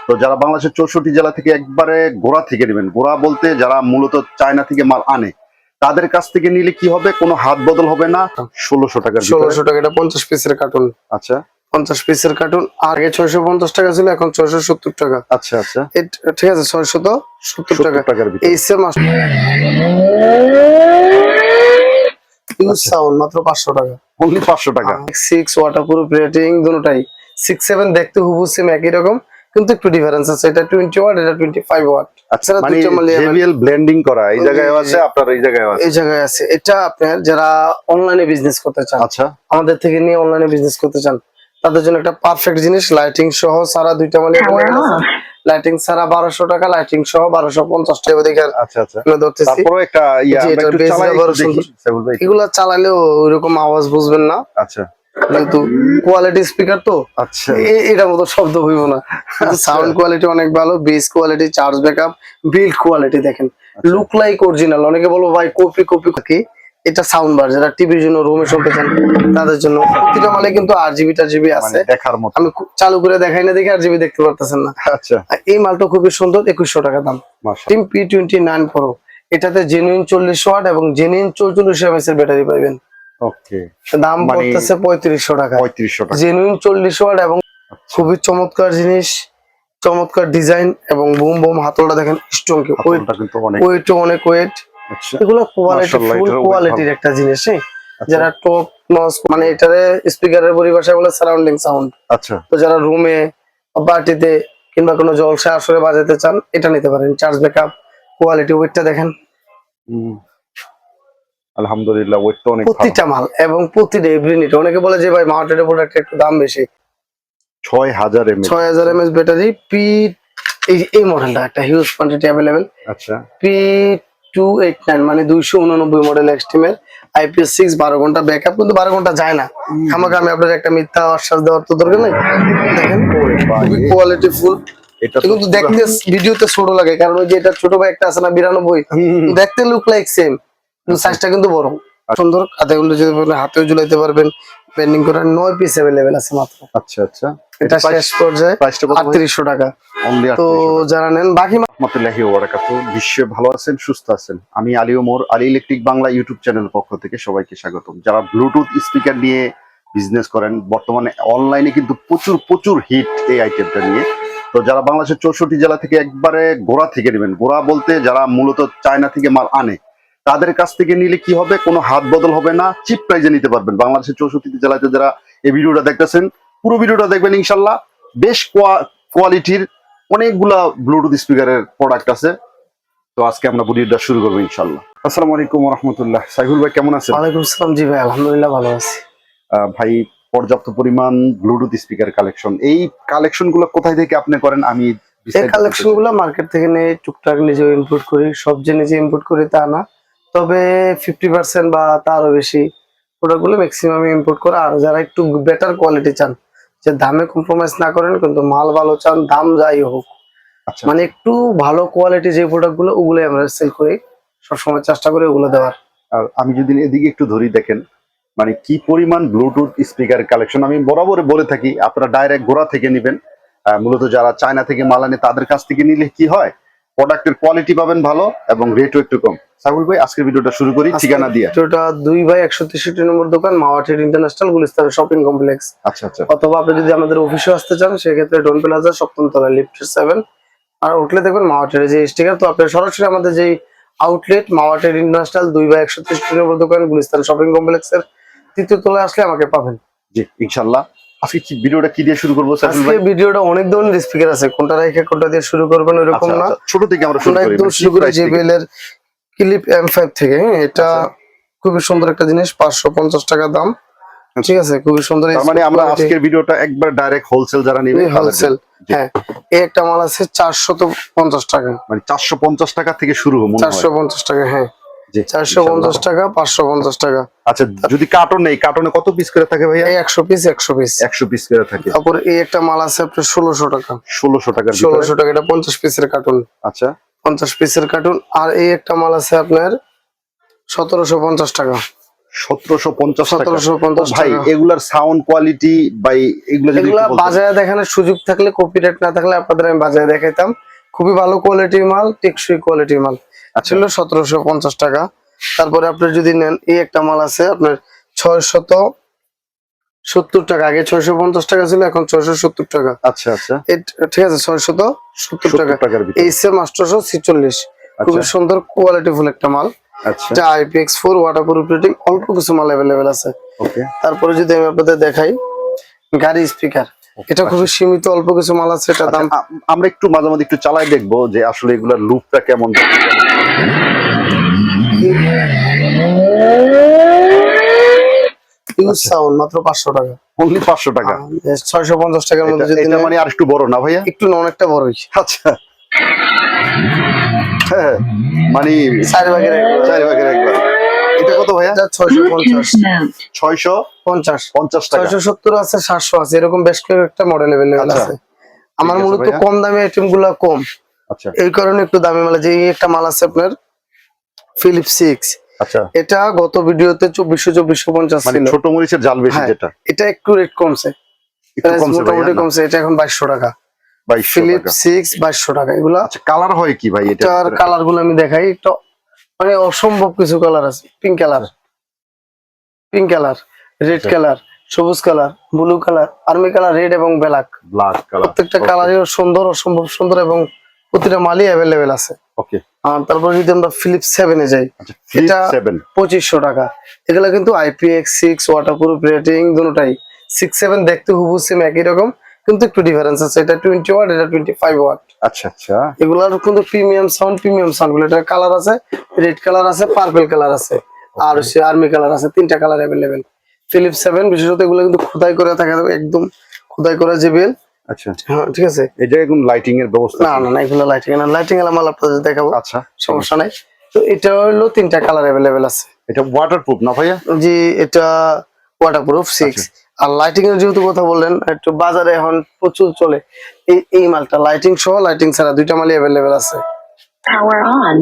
তো যারা বাংলাদেশের 64 জেলা থেকে একবারে গোড়া থেকে নেবেন, গোড়া বলতে যারা মূলত চায়না থেকে মাল আনে তাদের কাছ থেকে নিলে কি হবে, কোনো হাত বদল হবে না। 1600 টাকার 1600 টাকা, এটা 50 পিসের কার্টুন। আচ্ছা 50 পিসের কার্টুন আগে 650 টাকা ছিল, এখন 670 টাকা। আচ্ছা আচ্ছা ঠিক আছে, 670 টাকা। টাকার ভিতরে এই সেম ইউজ সাউন্ড মাত্র 500 টাকা। অনলি 500 টাকা। 6 ওয়াটারপ্রুফ রেটিং দুটোটাই 6 7 দেখতে হুবহু সেম একই রকম, কিন্তু একটু ডিফারেন্স আছে। এটা 20 ওয়াট, এটা 25 ওয়াট। আচ্ছা মানে JBL ব্লেন্ডিং করা এই জায়গায় আছে, আপনার এই জায়গায় আছে। এই জায়গায় আছে। এটা আপনার যারা অনলাইনে বিজনেস করতে চান, আচ্ছা আমাদের থেকে নিয়ে অনলাইনে বিজনেস করতে চান, তাদের জন্য একটা পারফেক্ট জিনিস। লাইটিং সহ সারা দুইটা মালে লাইটিং সারা 1200 টাকা, লাইটিং সহ 1250 টাকা। দেখে আচ্ছা আচ্ছা ধরতেছি। তারপরে একটা আমরা একটু চালাই দেখি সাইফুল ভাই। এগুলা চালালেও ওইরকম আওয়াজ বুঝবেন না, আচ্ছা কিন্তু কোয়ালিটি স্পিকার তো আচ্ছা এটার মতো শব্দ হইব না। সাউন্ড কোয়ালিটি অনেক ভালো, base quality, charge backup, build quality দেখেন, লুক লাইক অরিজিনাল। অনেকে বলবো ভাই কপি কপি কি, এটা সাউন্ড বার যারা টিভির জন্য রুমে শুনতে চান তাদের জন্য। প্রতিটা মালে কিন্তু RGB টারজিবি আছে, দেখার মতো। আমি চালু করে দেখাই না দেখে RGB দেখতে পারতেছেন না। আচ্ছা এই মালটা খুবই সুন্দর, 2100 টাকা দাম। টিম P29 Pro, এটাতে জেনুইন 40 ওয়াট এবং জেনুইন 44 mAh এর ব্যাটারি পাবেন। ওকে দাম পড়তেছে 3500 টাকা। 3500 টাকা জেনুইন 40 ওয়াট এবং খুবই চমৎকার জিনিস, চমৎকার ডিজাইন এবং বুম বুম হাতলটা দেখেন, স্ট্রং ওয়েট অনেক ওয়েট। এগুলো কোয়ালিটি, ফুল কোয়ালিটির একটা জিনিস। যারা টপ নচ মানে এটারে স্পিকারের পরিভাষায় বলে সারাউন্ডিং সাউন্ড। আচ্ছা তো যারা রুমে পার্টিতে কিংবা কোনো জলসা আসরে বাজাতে চান এটা নিতে পারেন। চার্জ ব্যাকআপ, কোয়ালিটি, ওয়েটটা দেখেন। আলহামদুলিল্লাহ ওয়েট তো অনেক ভালো। প্রতিটা মাল এবং প্রতিটা এভরিনিট। অনেকে বলে যে ভাই মাউন্টেড প্রোডাক্ট একটু দাম বেশি। 6000 mAh ব্যাটারি। এই মডেলটা একটা হিউজ কোয়ান্টিটি अवेलेबल। আচ্ছা P289 মানে 289 মডেল এক্সট্রিমের IPS6 12 ঘন্টা ব্যাকআপ, কিন্তু 12 ঘন্টা যায় না। আমাকে আমি আপনাদের একটা মিথ্যা আশ্বাস দেওয়ার তো দরকার নেই। দেখেন খুবই কোয়ালিটি ফুল। এটা কিন্তু দেখতে ভিডিওতে ছোট লাগে, কারণ ওই যে এটা ছোট ভাই একটা আছে না 92, দেখতে লুক লাইক সেম, কিন্তু সাইজটা কিন্তু বড়। সুন্দর কাঁথাগুলো যদি হাতেও ঝুলাইতে পারবেন। পেন্ডিং করা 9 পিস अवेलेबल আছে মাত্র। আচ্ছা আচ্ছা এটা শেষ পর্যায়ে 3800 টাকা। তো যারা নেন বাকি রহমাতুল্লাহি ওয়া বারাকাতুহু। বিশ্বে ভালো আছেন, সুস্থ আছেন। আমি আলী ওমর, আলী ইলেকট্রিক বাংলা ইউটিউব চ্যানেলের পক্ষ থেকে সবাইকে স্বাগতম। যারা ব্লুটুথ স্পিকার নিয়ে বিজনেস করেন, বর্তমানে অনলাইনে কিন্তু প্রচুর প্রচুর হিট এই আইটেমটা নিয়ে। তো যারা বাংলাদেশের 64 জেলা থেকে একবারে গোড়া থেকে নেবেন, গোড়া বলতে যারা মূলত চায়না থেকে মাল আনে তাদের কাছ থেকে নিলে কি হবে, কোনো হাত বদল হবে না, চিপ প্রাইজে নিতে পারবেন। বাংলাদেশের 64 জেলাতে যারা এই ভিডিওটা দেখতেছেন, পুরো ভিডিওটা দেখবেন ইনশাল্লাহ। বেশ কোয়ালিটির অনেকগুলা ব্লুটুথ স্পিকারের প্রোডাক্ট আছে। তো আজকে আমরা ভিডিওটা শুরু করবো ইনশাল্লাহ। আসসালামু আলাইকুম ওয়া রাহমাতুল্লাহ। সাইফুল ভাই কেমন আছেন? ওয়ালাইকুম আসসালাম। জি ভাই আলহামদুলিল্লাহ ভালো আছি। ভাই পর্যাপ্ত পরিমাণ ব্লুটুথ স্পিকার কালেকশন, এই কালেকশন গুলো কোথায় থেকে আপনি করেন? আমি এই কালেকশন গুলো মার্কেট থেকে নিয়ে টুকটাক নিজে ইম্পোর্ট করি। সব যে নিজে ইম্পোর্ট করি তা না, তবে 50% বা তারও বেশি প্রোডাক্ট গুলো ম্যাক্সিমাম ইম্পোর্ট করা। আর যারা একটু বেটার কোয়ালিটি চান, যে দামে কম্প্রোমাইজ না করেন কিন্তু মাল ভালো চান, দাম যাই হোক, মানে একটু ভালো কোয়ালিটি যে প্রোডাক্ট গুলো ওগুলোই আমরা সেল করি। সবসময় চেষ্টা করি ওগুলো দেওয়ার। আর আমি যদি এদিকে একটু ধরি, দেখেন মানে কি পরিমাণ ব্লুটুথ স্পিকার কালেকশন। আমি বরাবর বলে থাকি আপনারা ডাইরেক্ট গোড়া থেকে নেবেন। মূলত যারা চায়না থেকে মাল আনে তাদের কাছ থেকে নিলে কি হয়, প্রোডাক্টের কোয়ালিটি পাবেন ভালো এবং রেটও একটু কম। সাইফুল ভাই আজকের ভিডিওটা শুরু করি ঠিকানা দিয়ে। ভিডিওটা 2/163 নম্বর দোকান, মাওয়াটেড ইন্টারন্যাশনাল গুলিস্তান শপিং কমপ্লেক্স। আচ্ছা আচ্ছা। অথবা আপনি যদি আমাদের অফিসে আসতে চান সেক্ষেত্রে ডন প্লাজা 7ম তলা লিফট 7 আর উঠলে দেখবেন মাওয়াটেড যে স্টিকার। তো আপনি সরাসরি আমাদের যে আউটলেট মাওয়াটেড ইন্টারন্যাশনাল 2/163 নম্বর দোকান গুলিস্তান শপিং কমপ্লেক্সের 3য় তলায় আসলে আমাকে পাবেন। জি ইনশাআল্লাহ। আজকে কি ভিডিওটা কি দিয়ে শুরু করব সাইফুল ভাই? আজকে ভিডিওটা অনেক ধরনের স্পিকার আছে, কোনটা রেখে কোনটা দিয়ে শুরু করবেন ওরকম না। ছোট থেকে আমরা শুরু করি। একদম শুরু করি JBL এর ক্লিপ M5 থেকে। এটা খুবই সুন্দর একটা জিনিস, 550 টাকা দাম। ঠিক আছে, খুবই সুন্দর। তার মানে আমরা আজকের ভিডিওটা একবার ডাইরেক্ট হোলসেল যারা নেবে হোলসেল। হ্যাঁ, এই একটা মাল আছে 450 টাকা, মানে 450 টাকা থেকে শুরু হয়। 450 টাকা। হ্যাঁ 450 টাকা, 550 টাকা। আচ্ছা, যদি কার্টন নেই, কার্টনে কত পিস করে থাকে ভাইয়া? 100 পিস 100 পিস 100 পিস করে থাকে। তারপর এই একটা মাল আছে আপনার 1600 টাকা। 1600 টাকার 1600 টাকা, এটা 50 পিসের কার্টুন। আচ্ছা 50 পিসের কার্টুন। আর এই একটা মাল আছে আপনার 1750 টাকা। 1750 টাকা 1750 ভাই টাকা। এগুলার সাউন্ড কোয়ালিটি ভাই এগুলো যদি এগুলা একটু বলতেন। বাজারে দেখানোর সুযোগ থাকলে, কপিরাইট না থাকলে আপনাদের আমি বাজারে দেখাইতাম। খুবই ভালো কোয়ালিটির মাল, টেকসই কোয়ালিটির মাল। আচ্ছা ছিল 1750 টাকা। তারপরে আপনি যদি নেন, এই একটা মাল আছে আপনার 670 টাকা। আগে 650 টাকা ছিল, এখন 670 টাকা। আচ্ছা আচ্ছা ঠিক আছে, 670 টাকা। 70 টাকার ভিতরে। এই সেম 846, খুবই আচ্ছা সুন্দর কোয়ালিটিফুল একটা মাল। আচ্ছা এটা IPX4 ওয়াটারপ্রুফ রেটিং, অল্প কিছু মাল অ্যাভেলেবেল আছে। ওকে তারপরে যদি আমি আপনাদের দেখাই গাড়ি স্পিকার, এটা খুবই সীমিত অল্প কিছু মাল আছে। এটা দাম আমরা একটু মাঝে মাঝে একটু চালাই দেখবো যে আসলে এগুলার লুকটা কেমন। ইউজ সাউন্ড মাত্র 500 টাকা। অনলি 500 টাকা। 650 টাকার মধ্যে যদি এটা নেন, মানে আর একটু বড় না ভাইয়া? একটু না অনেকটা বড় হইছে। আচ্ছা হ্যাঁ মানে 4 ভাগের 4 ভাগের একবার। এটা কত ভাইয়া? এটা 650 650 টাকা। 670 আছে, 700 আছে, এরকম বেশ কয়েকটা মডেল अवेलेबल আচ্ছা, আছে। আমার ঠিক আছে মূলত ভাইয়া। কম দামি আইটেম গুলা কম, আচ্ছা এই কারণে একটু দামি মাল। যে এই একটা মাল আছে আপনার ফিলিপ 6, আচ্ছা এটা গত ভিডিওতে 2450 মানে ছিল। ছোট মরিচের জাল বেশি হ্যাঁ, যেটা এটা একটু রেট কমছে, একটু কমছে ভাইয়া মোটামুটি না? কমছে। এটা এখন 2200 টাকা। 2200 ফিলিপ টাকা। 6 2200 টাকা। এগুলা আচ্ছা কালার হয় কি ভাই এটা? এটার কালার গুলো আমি দেখাই একটু, মানে অসম্ভব কিছু কালার আছে। পিঙ্ক কালার, রেড আচ্ছা। কালার, সবুজ colour, blue colour, army colour, red এবং ব্ল্যাক। Black colour. প্রত্যেকটা কালারই সুন্দর, অসম্ভব সুন্দর, এবং প্রতিটা মালই অ্যাভেলেবেল আছে। ওকে আর তারপর যদি আমরা ফিলিপ 7 এ যাই, আচ্ছা ফিলিপ এটা 7 2500 টাকা। এগুলা কিন্তু IPX6 ওয়াটারপ্রুফ রেটিং দুটোটাই। 6 7 দেখতে হুবহু সেম একই রকম, কিন্তু একটু ডিফারেন্স আছে। এটা 20 ওয়াট, এটা 25 ওয়াট। আচ্ছা আচ্ছা এগুলার কিন্তু প্রিমিয়াম সাউন্ড গুলো। এটা কালার আছে, রেড কালার আছে, পার্পল কালার আছে, আর হচ্ছে আর্মি কালার আছে। 3টা কালার অ্যাভেলেবেল। ফিলিপ 7 বিশেষত এগুলো কিন্তু খোদাই করে থাকে, একদম খোদাই করা JBL। আচ্ছা হ্যাঁ ঠিক আছে। এই যে এখন লাইটিং এর ব্যবস্থা না না না, এগুলো লাইটিং না, লাইটিং এর মাল আপনাদের দেখাবো, আচ্ছা সমস্যা নাই। তো এটা হলো 3টা কালার অ্যাভেলেবেল আছে। এটা ওয়াটারপ্রুফ না ভাইয়া? জি, এটা ওয়াটারপ্রুফ 6। আচ্ছা। আর লাইটিং এর যেহেতু কথা বললেন, একটু বাজারে এখন প্রচুর চলে এই মালটা, লাইটিং সহ লাইটিং ছাড়া দুইটা মালই অ্যাভেলেবেল আছে। Power on.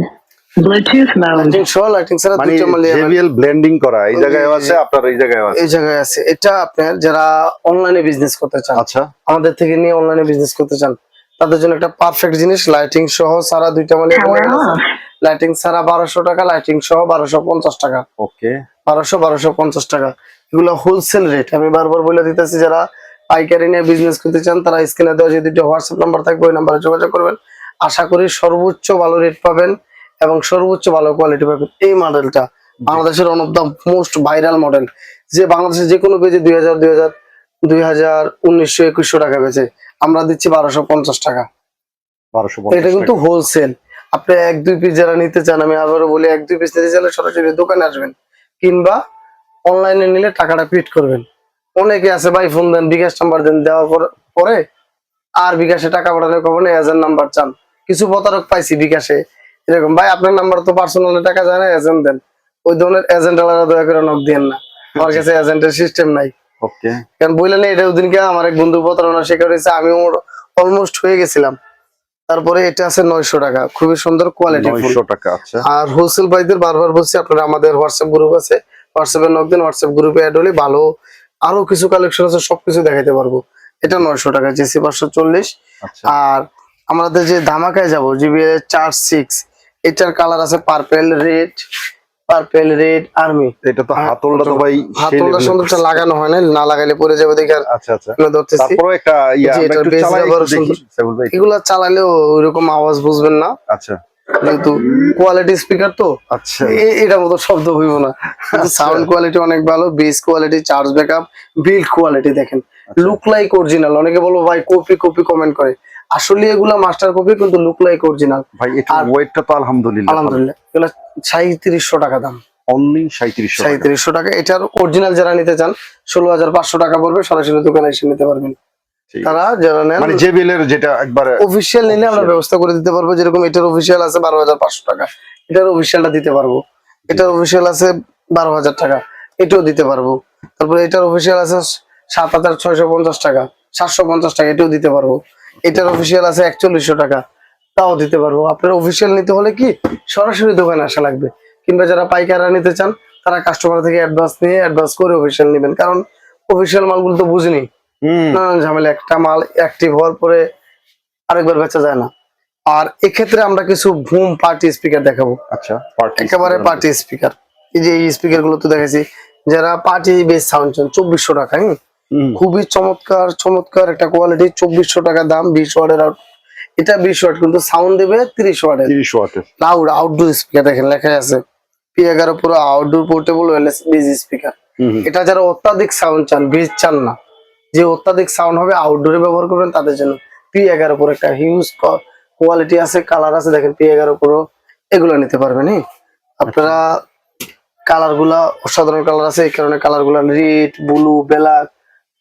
Bluetooth mode. Lighting সহ লাইটিং ছাড়া মানে দুইটা মালই JBL ব্লেন্ডিং করা এই জায়গায় জি, আছে, জি। আপনার এই জায়গায় আছে। এই জায়গায় আছে। এটা আপনার যারা অনলাইনে বিজনেস করতে চান, আচ্ছা আমাদের থেকে নিয়ে অনলাইনে বিজনেস করতে চান, তাদের জন্য একটা পারফেক্ট জিনিস। লাইটিং সহ সারা দুইটা মালই Power অ্যাভেলেবেল আছে। off. লাইটিং ছাড়া 1200 টাকা, লাইটিং সহ 1250 টাকা। ওকে 1250 টাকা। এগুলো হোলসেল রেট। আমি বারবার বলে দিতেছি, যারা পাইকারি নিয়ে বিজনেস করতে চান তারা স্ক্রিনে দেওয়া যে দুটো হোয়াটসঅ্যাপ নাম্বার থাকবে, ওই নাম্বারে যোগাযোগ করবেন। আশা করি সর্বোচ্চ ভালো রেট পাবেন এবং সর্বোচ্চ ভালো কোয়ালিটি পাবেন। এই মডেলটা বাংলাদেশের one of the most viral model, যে বাংলাদেশের যে কোনো পেজে 2000 1900 2100 টাকা বেচে, আমরা দিচ্ছি 1250 টাকা। 1250 এটা কিন্তু হোলসেল। আপনি 1 2 পিস যারা নিতে চান, আমি আবারও বলি, 1 2 পিস নিতে চাইলে সরাসরি দোকানে আসবেন, কিংবা অনলাইনে নিলে টাকাটা পেড করবেন। অনেকে আছে ভাই ফোন দেন, বিকাশ নাম্বার দেন, দেওয়ার পরে আর বিকাশে টাকা পাঠালে কখনো এজেন্ট নাম্বার চান। কিছু প্রতারক পাইছি বিকাশে এরকম, ভাই আপনার নাম্বার তো পার্সোনালি টাকা যায় না, এজেন্ট দেন। ওই ধরনের এজেন্ট আলাদা দয়া করে নক দিয়েন না, আমার কাছে এজেন্টের সিস্টেম নাই। ওকে কারণ বললেন এটা ওদিনকে আমার এক বন্ধু প্রতারণা শিকার হয়েছে, আমি অলমোস্ট হয়ে গেছিলাম। তারপরে এটা আছে 900 টাকা, খুবই সুন্দর কোয়ালিটি ফুল। 900 টাকা আচ্ছা আর হোলসেল ভাইদের বারবার বলছি, আপনারা আমাদের হোয়াটসঅ্যাপ গ্রুপ আছে, হোয়াটসঅ্যাপে নক দিন, হোয়াটসঅ্যাপ গ্রুপে অ্যাড হলে ভালো আরো কিছু কালেকশন আছে, সবকিছু দেখাইতে পারবো। এটা 900 টাকা, JC 540। আচ্ছা আর আমাদের যে ধামাকায় যাবো JBL 4 6, এটার কালার আছে পার্পল রেড আর্মি। এটা তো হাতলটা তো ভাই সেই হাতলটা level এর সুন্দরটা করছে। লাগানো হয় না, না লাগাইলে পড়ে যাবে দেখে আর আচ্ছা আচ্ছা আমরা ধরতেছি। তারপরে একটা ইয়া জি, আমরা এটার একটু base চালাই ব্যবহার একটু দেখি সুন্দর। সাইবুল ভাই। এগুলা চালালেও ওইরকম আওয়াজ বুঝবেন না, আচ্ছা যেহেতু কোয়ালিটি স্পিকার তো আচ্ছা এটার মতো শব্দ হইব না, কিন্তু সাউন্ড কোয়ালিটি অনেক ভালো, base quality, charge backup, build quality দেখেন, লুক লাইক অরিজিনাল। অনেকে বলবো ভাই কপি কমেন্ট করে, আসলে এগুলা মাস্টার কপি, কিন্তু লুক লাইক অরিজিনাল। ভাই এটা আর- ওয়েটটা তো আলহামদুলিল্লাহ আলহামদুলিল্লাহ। এগুলা 3700 টাকা দাম, অনলি 3700 টাকা 3700 টাকা। এটার অরিজিনাল যারা নিতে চান 16500 টাকা পড়বে, সরাসরি দোকানে এসে নিতে পারবেন। ঠিক তারা যারা নেন মানে JBL এর যেটা একবারে অফিসিয়াল নিলে আমরা official। ব্যবস্থা করে দিতে পারবো। যেরকম এটার অফিসিয়াল আছে 12500 টাকা, এটার অফিসিয়ালটা দিতে পারবো। এটার অফিসিয়াল আছে 12000 টাকা, এটাও দিতে পারবো। তারপরে এটার অফিসিয়াল আছে 7650 টাকা, 750 টাকা, এটাও দিতে পারবো। এটার অফিসিয়াল আছে 4100 টাকা, তাও দিতে পারবো। আপনার অফিসিয়াল নিতে হলে কি সরাসরি দোকানে আসা লাগবে, কিংবা যারা পাইকাররা নিতে চান তারা কাস্টমার থেকে অ্যাডভান্স নিয়ে অ্যাডভান্স করে অফিসিয়াল নেবেন, কারণ অফিসিয়াল মালগুলো তো বুঝিনি নানান ঝামেলা, একটা মাল অ্যাক্টিভ হওয়ার পরে আরেকবার বেচা যায় না। আর এক্ষেত্রে আমরা কিছু বুম পার্টি স্পিকার দেখাবো। আচ্ছা, পার্টি একেবারে পার্টি স্পিকার, এই যে এই স্পিকার গুলো তো দেখাইছি, যারা পার্টি বেস সাউন্ড চান 2400 টাকা। খুবই চমৎকার চমৎকার একটা কোয়ালিটি, 2400 টাকা দাম। 20 ওয়াটের আউট, এটা 20 ওয়াট কিন্তু সাউন্ড দেবে 30 ওয়াটের। 30 ওয়াটের লাউড আউটডোর স্পিকার, দেখেন লেখা আছে P11 পুরো outdoor portable wireless base speaker. এটা যারা অত্যাধিক সাউন্ড চান, বেস চান না, যে অত্যাধিক সাউন্ড হবে আউটডোরে ব্যবহার করবেন, তাদের জন্য P11 পুরো একটা হিউজ কোয়ালিটি আছে, কালার আছে, দেখেন P11 পুরো এগুলো নিতে পারবেন। আপনারা কালার গুলা অসাধারণ কালার আছে, এই কারণে কালার গুলা রেড, ব্লু, ব্ল্যাক,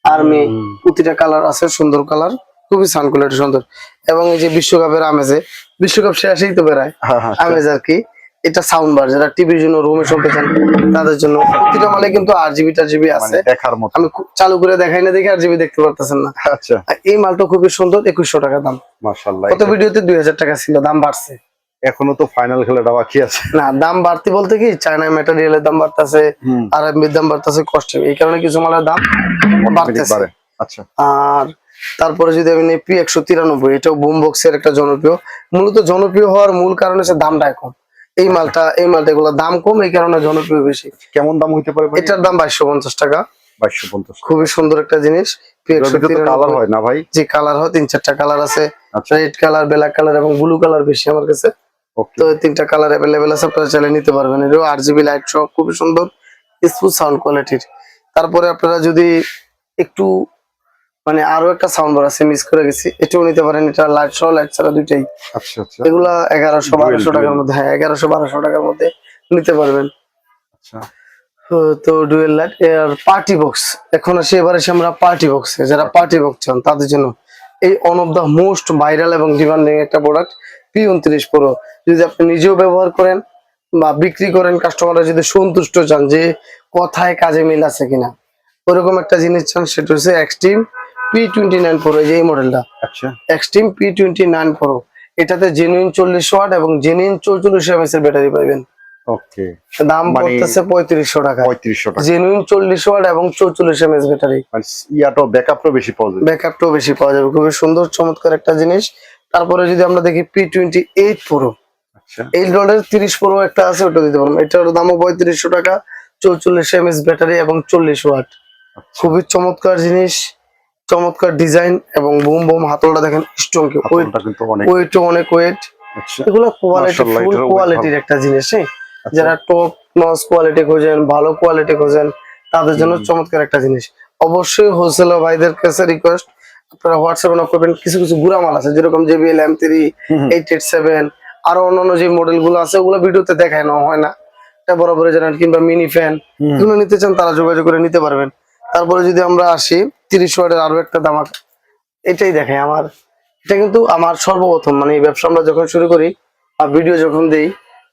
আর্মি, প্রতিটা কালার আছে, সুন্দর কালার, খুবই সাউন্ড কোয়ালিটি সুন্দর। এবং এই যে বিশ্বকাপের আমেজে, বিশ্বকাপ শেষেই তো বেড়ায় আমেজ আর কি, এটা সাউন্ড বার যারা টিভির জন্য রুমে শুনতে চান তাদের জন্য। প্রতিটা মালে কিন্তু 8GB 4GB আছে, দেখার মতো। আমি চালু করে দেখাই না দেখে 8GB দেখতে পারতেছেন না। আচ্ছা, আর এই মালটা খুবই সুন্দর, 2100 টাকা দাম। মাশাআল্লাহ। কত ভিডিওতে 2000 টাকা ছিল, দাম বাড়ছে। এখনো তো ফাইনাল খেলাটা বাকি আছে। না, দাম বাড়তি বলতে কি চায়না ম্যাটেরিয়ালের দাম বাড়তেছে, আরএমবির দাম বাড়তেছে, কষ্ট, এই কারণে কিছু মালের দাম বাড়তেছে। আচ্ছা, আর তারপরে যদি আমি নেই P193, এটাও বুম বক্সের একটা জনপ্রিয়, মূলত জনপ্রিয় হওয়ার মূল কারণ হচ্ছে দামটা কম। এই মালটা এগুলো দাম কম, এই কারণে জনপ্রিয় বেশি। কেমন দাম হইতে পারে? এটার দাম 2250 টাকা। 2250, খুবই সুন্দর একটা জিনিস। P193 কালার হয় না ভাই? জি, কালার হয় 3-4টা কালার আছে, আচ্ছা, রেড কালার, ব্ল্যাক কালার এবং ব্লু কালার বেশি আমার কাছে। তো 3টা কালার অ্যাভেলেবেল আছে, আপনারা চাইলে নিতে পারবেন। এটাও 8GB লাইট সহ খুবই সুন্দর স্মুথ সাউন্ড কোয়ালিটির। তারপরে আপনারা যদি একটু মানে আরো একটা সাউন্ড বার আছে, মিস করে গেছি, এটাও নিতে পারেন। এটা লাইট সহ লাইট ছাড়া দুইটাই। আচ্ছা আচ্ছা, এগুলা 1100-1200 টাকার মধ্যে, হ্যাঁ 1100-1200 টাকার মধ্যে নিতে পারবেন। আচ্ছা, তো ডুয়েল লাইট আর পার্টি বক্স। এখন আসি এবারে আমরা পার্টি বক্সে, যারা পার্টি বক্স চান তাদের জন্য এই one of the most viral এবং ডিমান্ডিং একটা প্রোডাক্ট P29 Pro। যদি আপনি নিজেও ব্যবহার করেন বা বিক্রি করেন, কাস্টমাররা যদি সন্তুষ্ট চান যে কথায় কাজে মিল আছে কিনা, ওরকম একটা জিনিস চান, সেটা হচ্ছে Xtreme P29 Pro। এই যে এই মডেলটা আচ্ছা, Xtreme P29 Pro, এটাতে জেনুইন 40 ওয়াট এবং জেনুইন 44 mAh এর ব্যাটারি পাবেন। ওকে, দাম পড়তেছে 3500 টাকা। 3500 টাকা, জেনুইন 40 ওয়াট এবং 44 mAh ব্যাটারি। মানে ইয়াটাও ব্যাকআপটাও বেশি পাওয়া যাবে। ব্যাকআপটাও বেশি পাওয়া যাবে, খুবই সুন্দর চমৎকার একটা জিনিস। তারপরে যদি আমরা দেখি P28 Pro, আচ্ছা, এই মডেলের 30 Pro একটা আছে, ওটা দিতে পারবো। এটার দামও 3500 টাকা, 44 mAh ব্যাটারি এবং 40 ওয়াট। খুবই চমৎকার জিনিস, চমৎকার ডিজাইন এবং বুম বুম হাতলটা দেখেন, স্ট্রং, হাতলটা কিন্তু অনেক ওয়েটও অনেক ওয়েট। আচ্ছা, এগুলো কোয়ালিটি, মাশাআল্লাহ, ফুল এটারও কোয়ালিটির একটা জিনিস। আচ্ছা, যারা টপ নচ কোয়ালিটি খোঁজেন, ভালো কোয়ালিটি খোঁজেন, তাদের জন্য চমৎকার একটা জিনিস। অবশ্যই হোলসেলার ভাইদের কাছে রিকোয়েস্ট, আপনারা হোয়াটসঅ্যাপে নক করবেন। কিছু কিছু গুড়া মাল আছে, যেরকম JBL M3, 887, আরো অন্যান্য যে মডেল গুলো আছে, ওগুলো ভিডিওতে দেখায় না, হয় না, এটা বরাবর জানেন। কিংবা মিনি ফ্যান, এগুলো নিতে চান তারা যোগাযোগ করে নিতে পারবেন। তারপরে যদি আমরা আসি 30 ওয়াটের আরো একটা দামাক, এটাই দেখাই আমার। এটা কিন্তু আমার সর্বপ্রথম, মানে এই ব্যবসা আমরা যখন শুরু করি আর ভিডিও যখন দেই,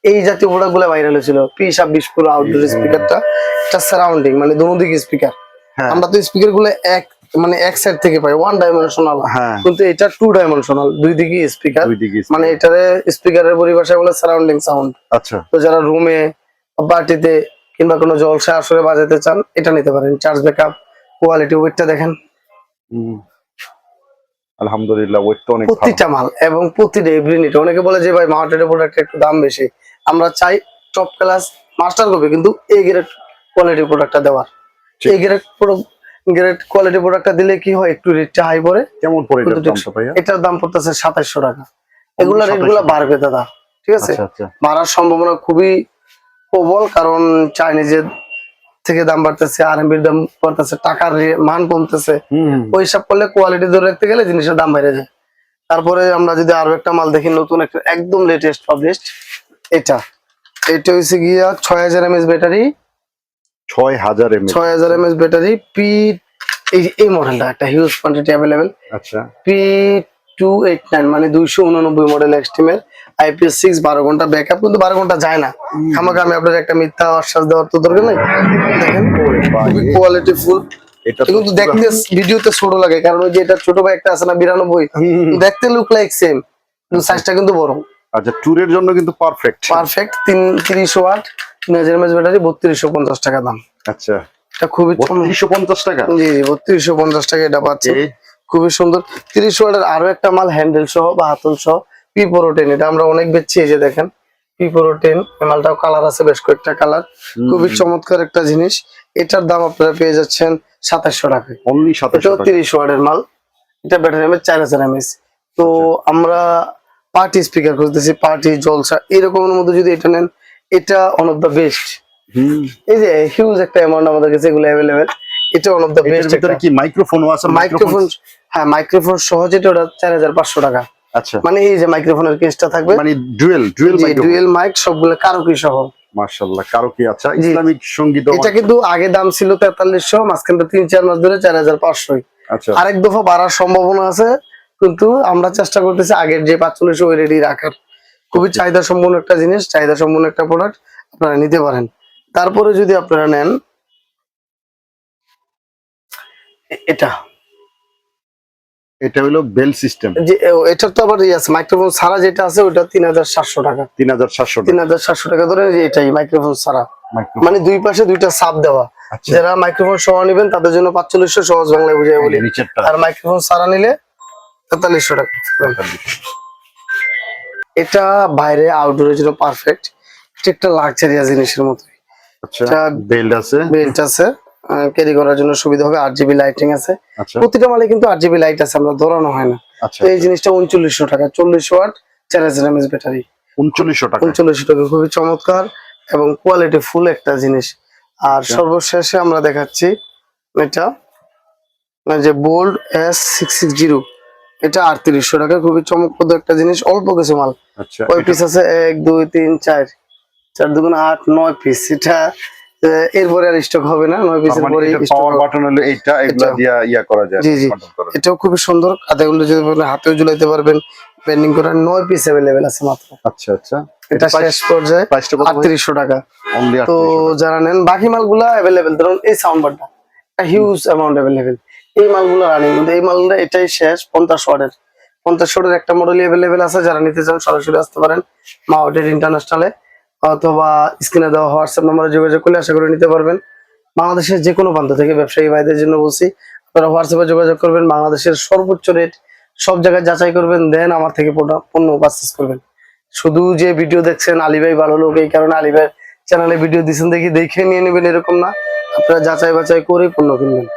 এই জাতীয় প্রোডাক্ট গুলো ভাইরাল হয়েছিল। P26 Pro আউটডোর স্পিকারটা, এটা সারাউন্ডিং মানে দুদিকে স্পিকার। আমরা তো স্পিকার গুলো এক সাইড থেকে পাই, ওয়ান ডাইমেনশনাল, কিন্তু এটা টু ডাইমেনশনাল, দুই দিকে স্পিকার। মানে এটারে স্পিকারের পরিভাষায় বলে সারাউন্ডিং সাউন্ড। আচ্ছা, তো যারা রুমে, পার্টিতে কিংবা কোনো জলসা আসরে বাজাতে চান, এটা নিতে পারেন। চার্জ ব্যাকআপ, কোয়ালিটি, ওয়েটটা দেখেন, আলহামদুলিল্লাহ, ওয়েট তো অনেক ভালো। প্রতিটা মাল এবং প্রতিটা এভরিনিট। অনেকে বলে যে ভাই মার্কেটের প্রোডাক্ট একটু দাম বেশি, আমরা চাই টপ ক্লাস মাস্টার কপি কিন্তু এ গ্রেড কোয়ালিটি প্রোডাক্টটা দেওয়ার। এই গ্রেড কোয়ালিটি প্রোডাক্টটা দিলে কি হয়, একটু রেটটা হাই পড়ে। কেমন পড়ে এটার দামটা ভাইয়া? এটার দাম পড়তেছে 2700 টাকা। এগুলা রেটগুলো বাড়বে দাদা, ঠিক আছে? আচ্ছা আচ্ছা, বাড়ার সম্ভাবনা খুবই প্রবল, কারণ চাইনিজের থেকে দাম বাড়তেছে, আরএমবির দাম বাড়তেছে, টাকার মান কমতেছে। ওই সব করলে কোয়ালিটি ধরে রাখতে গেলে জিনিসের দাম বেড়ে যায়। তারপরে আমরা যদি আরো একটা মাল দেখি, নতুন একটা একদম লেটেস্ট পাবলিশড, এটা হচ্ছে গিয়া 6000 mAh battery, 6000 mAh, 6000 mAh battery. এই মডেলটা একটা হিউজ কোয়ান্টিটি अवेलेबल। আচ্ছা, P289 মানে 289 মডেল Xtreme এর IPS6, 12 ঘন্টা ব্যাকআপ, কিন্তু 12 ঘন্টা যায় না। আমাকে আমি আপনাদের একটা মিথ্যা আশ্বাস দেওয়ার তো দরকার নেই। দেখেন খুবই কোয়ালিটি ফুল। এটা কিন্তু দেখতে ভিডিওতে ছোট লাগে, কারণ ওই যে এটা ছোট ভাই একটা আছে না 92, দেখতে লুক লাইক সেম, কিন্তু সাইজটা কিন্তু বড়। আচ্ছা, ট্যুরের জন্য কিন্তু perfect. Perfect 30 watt 3000 mAh battery 3250 টাকা দাম। আচ্ছা, এটা খুবই 3250 টাকা। জি 3250 টাকা এটা পাচ্ছে। Okay. খুবই সুন্দর 30 ওয়াটের আরো একটা মাল হ্যান্ডেল সহ বা হাতল সহ P410, এটা আমরা অনেক বেচছি। এই যে দেখেন P410, এই মালটাও কালার আছে, বেশ কয়েকটা কালার, খুবই চমৎকার একটা জিনিস। এটার দাম আপনারা পেয়ে যাচ্ছেন 2700 টাকায়। অনলি এটাও 2700 টাকা। 30 ওয়াটের মাল, এটা ব্যাটারি হবে 4000 mAh। তো আমরা পার্টি স্পিকার খুঁজতেছি, পার্টি জলসা এরকমের মধ্যে যদি এটা নেন, এটা ওয়ান অফ দা বেস্ট। এই যে হিউজ একটা অ্যামাউন্ট আমাদের কাছে এগুলো अवेलेबल, এটা ওয়ান অফ দা এটার বেস্ট। ভিতরে কি মাইক্রোফোনও আছে? মাইক্রোফোন, হ্যাঁ মাইক্রোফোন সহ যেটা, ওটা 4500 টাকা। আচ্ছা, মানে এই যে মাইক্রোফোনের কেসটা থাকবে, মানে ডুয়েল মাইক্রোফোন। ডুয়েল মাইক, সবগুলো কারোকি সহ। মাশাআল্লাহ, কারো কি? আচ্ছা, জি। ইসলামিক সঙ্গীত। এটা কিন্তু আগে দাম ছিল 4300, মাঝখানে 3-4 মাস ধরে 4500। আচ্ছা, আরেক দফা বাড়ার সম্ভাবনা আছে, কিন্তু আমরা চেষ্টা করতেছি আগের যে 4500 ওই রেডি রাখার। খুবই চাহিদা সম্পন্ন একটা জিনিস, চাহিদা সম্পন্ন একটা প্রোডাক্ট, আপনারা নিতে পারেন। তারপরে যদি আপনারা নেন এটা, এটা হলো বেল সিস্টেম। যে এটা তো আবার আছে মাইক্রোফোন ছাড়া যেটা আছে, ওটা 3700 টাকা। 3700 টাকা 3700 টাকা ধরে, যে এটাই মাইক্রোফোন ছাড়া, মাইক্রোফোন। মানে দুই পাশে দুইটা সাব দেওয়া। আচ্ছা, যারা মাইক্রোফোন সহ নেবেন তাদের জন্য 4500, সহজ বাংলায় বুঝাই বলি। নিচেরটা আর মাইক্রোফোন ছাড়া নিলে 4300 টাকা। এটা বাইরে আউটডোরের জন্য পারফেক্ট, এটা একটা লাক্সারিয়াস জিনিসের মতো। আচ্ছা, এটা বেল্ট আছে। বেল্ট আছে, ক্যারি করার জন্য সুবিধা হবে। 8GB লাইটিং আছে, আচ্ছা, প্রতিটা মালে কিন্তু 8GB লাইট আছে, আমরা ধরানো হয় না। আচ্ছা, তো এই জিনিসটা 3900 টাকা, 40 ওয়াট 4000 mAh ব্যাটারি, 3900 টাকা। 3900 টাকা। খুবই চমৎকার এবং কোয়ালিটি ফুল একটা জিনিস। আর আচ্ছা। সর্বশেষে আমরা দেখাচ্ছি এটা, যে বোল্ড S660, এটা 3800 টাকা। খুবই চমকপ্রদ একটা জিনিস, অল্প কিছু মাল। আচ্ছা, কয় পিস আছে? 1 2 3 4, 4 2 8 9 পিস। এটা এরপরে আর স্টক হবে না, 9 পিসের পরে স্টক পাওয়ার হবে। বাটন হলো এইটা, এগুলা এটা। দিয়া ইয়া করা যায়, জি জি, কন্ট্রোল করা যায়। এটাও খুবই সুন্দর। কাঁথাগুলো যদি বলেন হাতেও ঝুলাইতে পারবেন, পেন্ডিং করার 9 পিস अवेलेबल আছে মাত্র। আচ্ছা, আচ্ছা, এটা শেষ পর্যায়ে প্রাইসটা কত? 3800 টাকা। অনলি তো 3800 টাকা। যারা নেন বাকি মালগুলা अवेलेबल, ধরুন এই সাউন্ড বারটা একটা হিউজ অ্যামাউন্ট अवेलेबल, এই মালগুলো রানিং, কিন্তু এই মালটা এটাই শেষ। 50 ওয়াটের, 50 ওয়াটের একটা মডেলই अवेलेबल আছে। যারা নিতে চান সরাসরি আসতে পারেন মাউটের ইন্টারন্যাশনালে, অথবা স্ক্রিনে দেওয়া হোয়াটসঅ্যাপ নম্বরে যোগাযোগ করলে আশা করি নিতে পারবেন। বাংলাদেশের যে কোনো প্রান্ত থেকে ব্যবসায়ী ভাইদের জন্য বলছি, আপনারা হোয়াটসঅ্যাপে যোগাযোগ করবেন, বাংলাদেশের সর্বোচ্চ রেট সব জায়গায় যাচাই করবেন, দেন আমার থেকে পণ্য পারচেজ করবেন। শুধু যে ভিডিও দেখছেন আলী ভাই ভালো লোক এই কারণে আলী ভাই চ্যানেলে ভিডিও দিচ্ছেন দেখে নিয়ে নেবেন, এরকম না। আপনারা যাচাই বাছাই করে পণ্য কিনবেন।